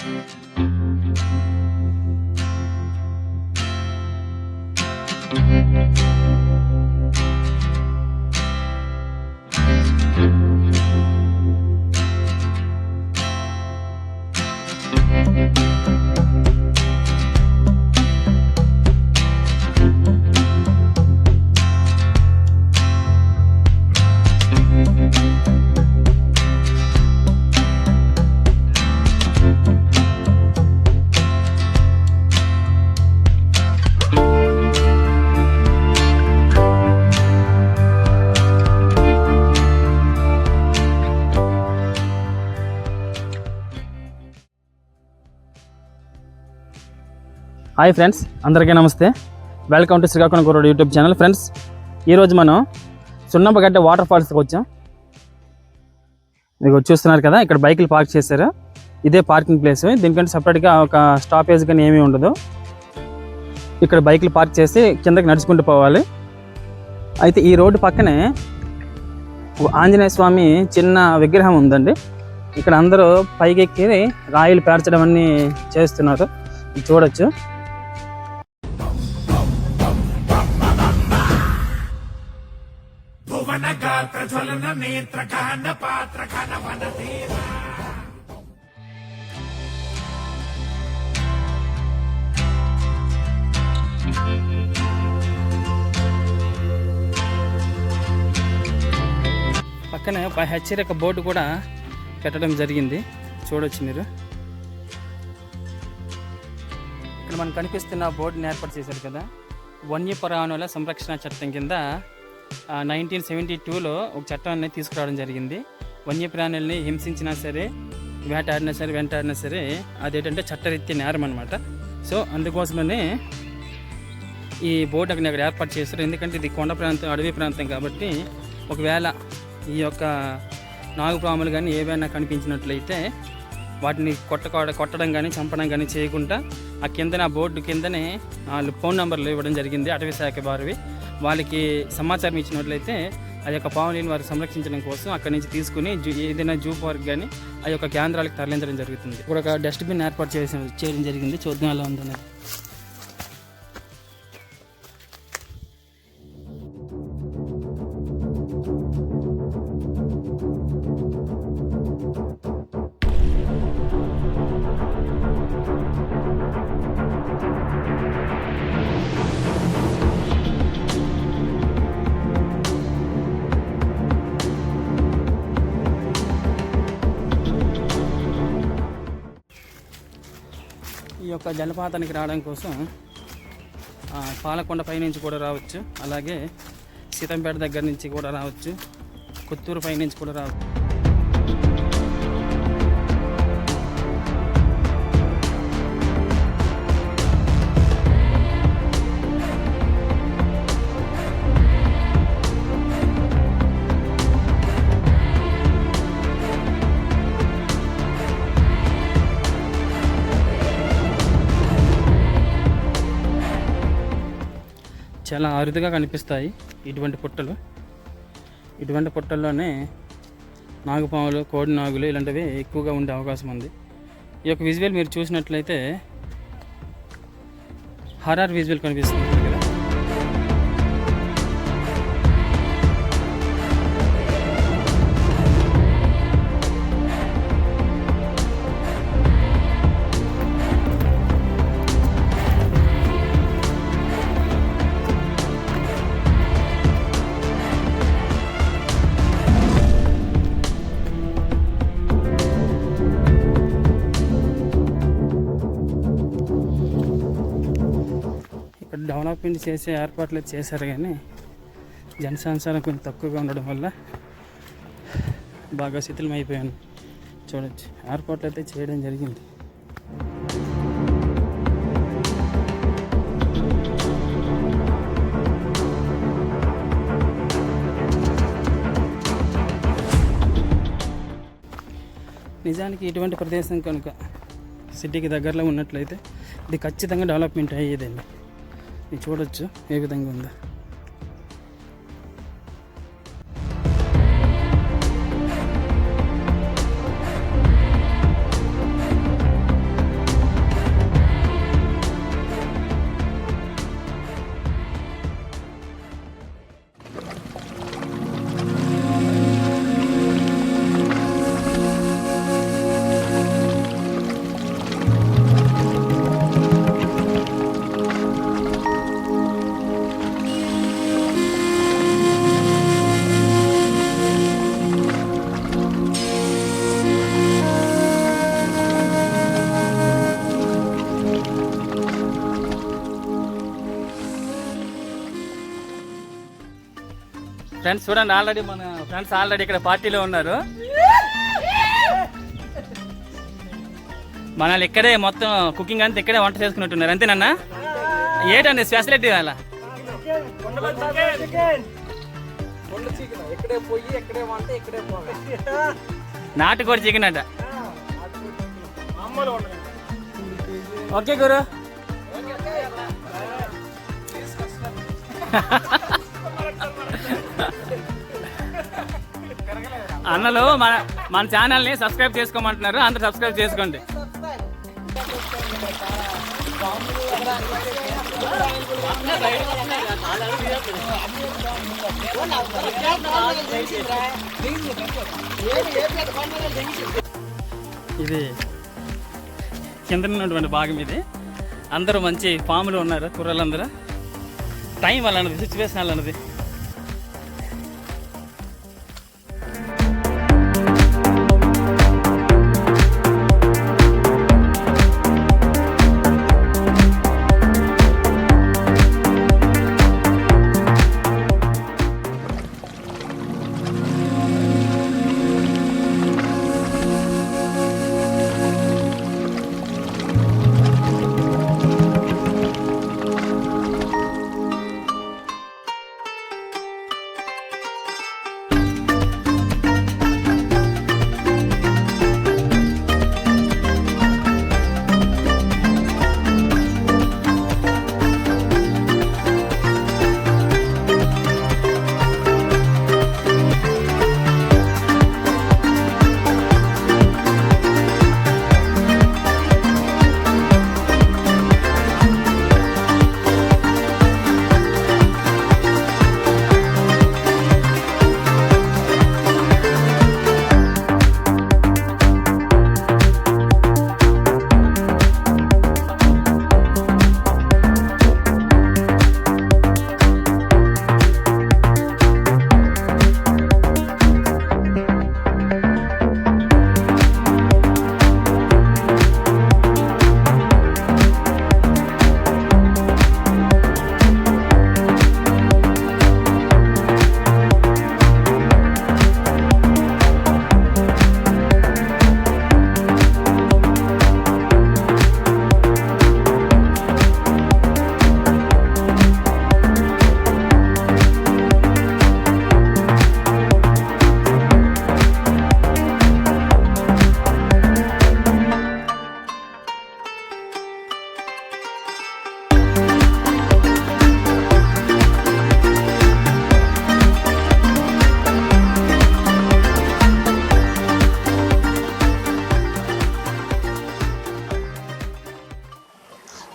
Hi friends, అందరికీ నమస్తే. Welcome to Srikakulam కుర్రోడు యూట్యూబ్ ఛానల్. ఫ్రెండ్స్, ఈరోజు మనం సున్నపగడ్డ వాటర్ ఫాల్స్కి వచ్చాం. మీకు చూస్తున్నారు కదా, ఇక్కడ బైకులు పార్క్ చేశారు. ఇదే పార్కింగ్ ప్లేస్. దీనికంటే సపరేట్గా ఒక స్టాపేజ్ కానీ ఏమీ ఉండదు. ఇక్కడ బైకులు పార్క్ చేసి కిందకి నడుచుకుంటూ పోవాలి. అయితే ఈ రోడ్డు పక్కనే ఆంజనేయ స్వామి చిన్న విగ్రహం ఉందండి. ఇక్కడ అందరూ పైకెక్కి రాయిలు పేర్చడం అన్నీ చేస్తున్నారు, చూడొచ్చు. పక్కనే ఒక హెచ్చరిక బోర్డు కూడా పెట్టడం జరిగింది, చూడొచ్చు మీరు. ఇక్కడ మనకు కనిపిస్తున్న బోర్డుని ఏర్పాటు చేశారు కదా, వన్యప్రాణుల సంరక్షణ చట్టం కింద 1972లో ఒక చట్టాన్ని తీసుకురావడం జరిగింది. వన్యప్రాణుల్ని హింసించినా సరే, వెంటాడినా సరే అదేంటంటే చట్టరీత్యా నేరం అనమాట. సో అందుకోసమనే ఈ బోర్డు అక్కడ ఏర్పాటు చేశారు. ఎందుకంటే ఇది కొండ ప్రాంతం, అడవి ప్రాంతం కాబట్టి ఒకవేళ ఈ యొక్క నాగుపాములు కానీ ఏవైనా కనిపించినట్లయితే వాటిని కొట్టడం కానీ చంపడం కానీ చేయకుండా ఆ కిందనే, ఆ బోర్డు కిందనే ఫోన్ నెంబర్లు ఇవ్వడం జరిగింది అటవీ శాఖ వారివి. వాళ్ళకి సమాచారం ఇచ్చినట్లయితే ఆ యొక్క పాములని వారు సంరక్షించడం కోసం అక్కడి నుంచి తీసుకుని ఏదైనా జూ పార్క్ కానీ ఆ యొక్క కేంద్రాలకు తరలించడం జరుగుతుంది. ఇప్పుడు ఒక డస్ట్బిన్ ఏర్పాటు చేయడం జరిగింది. చూద్దాం ఎలా ఉందనేది. ఈ యొక్క జలపాతానికి రావడం కోసం పాలకొండ పైనుంచి కూడా రావచ్చు, అలాగే సీతంపేట దగ్గర నుంచి కూడా రావచ్చు, కొత్తూరు పైనుంచి కూడా రావచ్చు. చాలా అరుదుగా కనిపిస్తాయి ఇటువంటి పుట్టలు. ఇటువంటి పుట్టల్లోనే నాగుపాములు, కోడి నాగులు ఇలాంటివి ఎక్కువగా ఉండే అవకాశం ఉంది. ఈ యొక్క విజువల్ మీరు చూసినట్లయితే హర్రర్ విజువల్ కనిపిస్తుంది కదా. డెవలప్మెంట్ చేసే ఏర్పాట్లు చేశారు, కానీ జనసంచారం కొంచెం తక్కువగా ఉండడం వల్ల బాగా శిథిలమైపోయాను. చూడొచ్చు, ఏర్పాట్లు అయితే చేయడం జరిగింది. నిజానికి ఇటువంటి ప్రదేశం కనుక సిటీకి దగ్గరలో ఉన్నట్లయితే ఇది ఖచ్చితంగా డెవలప్మెంట్ అయ్యేదండి. ఇది చూడొచ్చు ఏ విధంగా ఉందో. ఫ్రెండ్స్ చూడండి, ఆల్రెడీ మన ఫ్రెండ్స్ ఆల్రెడీ ఇక్కడ పార్టీలో ఉన్నారు. మనల్ని ఇక్కడే మొత్తం కుకింగ్ అంతా ఇక్కడే వంట చేసుకున్నట్టున్నారు, అంతేనన్నా? ఏంటండి స్పెషాలిటీ అలా? నాటుకోడి చికెన్ అట. ఓకే గురు. అన్నలు మన ఛానల్ని సబ్స్క్రైబ్ చేసుకోమంటున్నారు, అందరూ సబ్స్క్రైబ్ చేసుకోండి. ఇది కింద ఉన్నటువంటి భాగం ఇది. అందరూ మంచి ఫామ్లో ఉన్నారు కుర్రలందరూ. టైం అలాంటిది, సిచ్యువేషన్ అలాంటిది.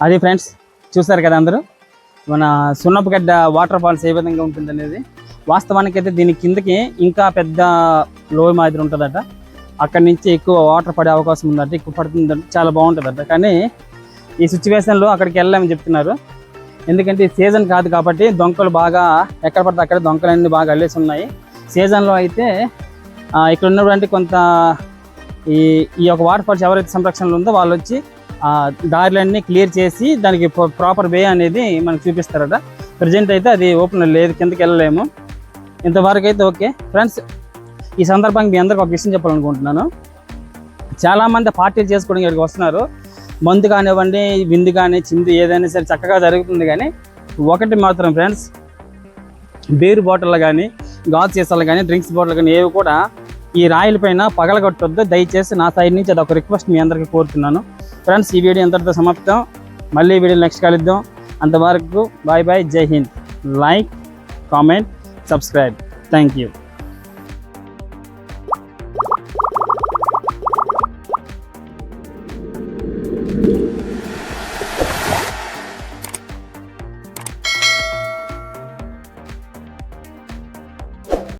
అది ఫ్రెండ్స్, చూసారు కదా అందరూ మన సున్నపుగడ్డ వాటర్ ఫాల్స్ ఏ విధంగా ఉంటుంది అనేది. వాస్తవానికి అయితే దీని కిందకి ఇంకా పెద్ద లోయ మాదిరి ఉంటుందట. అక్కడి నుంచి ఎక్కువ వాటర్ పడే అవకాశం ఉందట, ఎక్కువ పడుతుందట, చాలా బాగుంటుందట. కానీ ఈ సిచ్యువేషన్లో అక్కడికి వెళ్ళామని చెప్తున్నారు. ఎందుకంటే ఈ సీజన్ కాదు కాబట్టి దొంగలు బాగా ఎక్కడ పడితే అక్కడ దొంగలన్నీ బాగా అల్లేసి ఉన్నాయి. సీజన్లో అయితే ఇక్కడ ఉన్నటువంటి కొంత ఈ యొక్క వాటర్ ఫాల్స్ ఎవరైతే సంరక్షణలో ఉందో వాళ్ళు వచ్చి దారులన్నీ క్లియర్ చేసి దానికి ప్రాపర్ వే అనేది మనకు చూపిస్తారట. ప్రజెంట్ అయితే అది ఓపెన్ లేదు, కిందకి వెళ్ళలేము. ఇంతవరకు అయితే ఓకే ఫ్రెండ్స్. ఈ సందర్భంగా మీ అందరికి ఒక విషయం చెప్పాలనుకుంటున్నాను. చాలామంది పార్టీలు చేసుకోవడానికి ఇక్కడికి వస్తున్నారు. మందు కానివ్వండి, విందు కానీ, చిందు ఏదైనా సరే చక్కగా జరుగుతుంది. కానీ ఒకటి మాత్రం ఫ్రెండ్స్, బీరు బాటిల్ కానీ, గాజు సీసాలు కానీ, డ్రింక్స్ బాటిల్ కానీ ఏవి కూడా ఈ రాయిల పైన పగలగొట్టొద్దు దయచేసి. నా సైడ్ నుంచి అదొక రిక్వెస్ట్ మీ అందరికీ కోరుతున్నాను ఫ్రెండ్స్. ఈ వీడియో ఎంతటితో సమాప్తం. మళ్ళీ ఈ వీడియో నెక్స్ట్ కలుద్దాం. అంతవరకు బాయ్ బాయ్, జై Hind. Like, comment, subscribe. Thank you.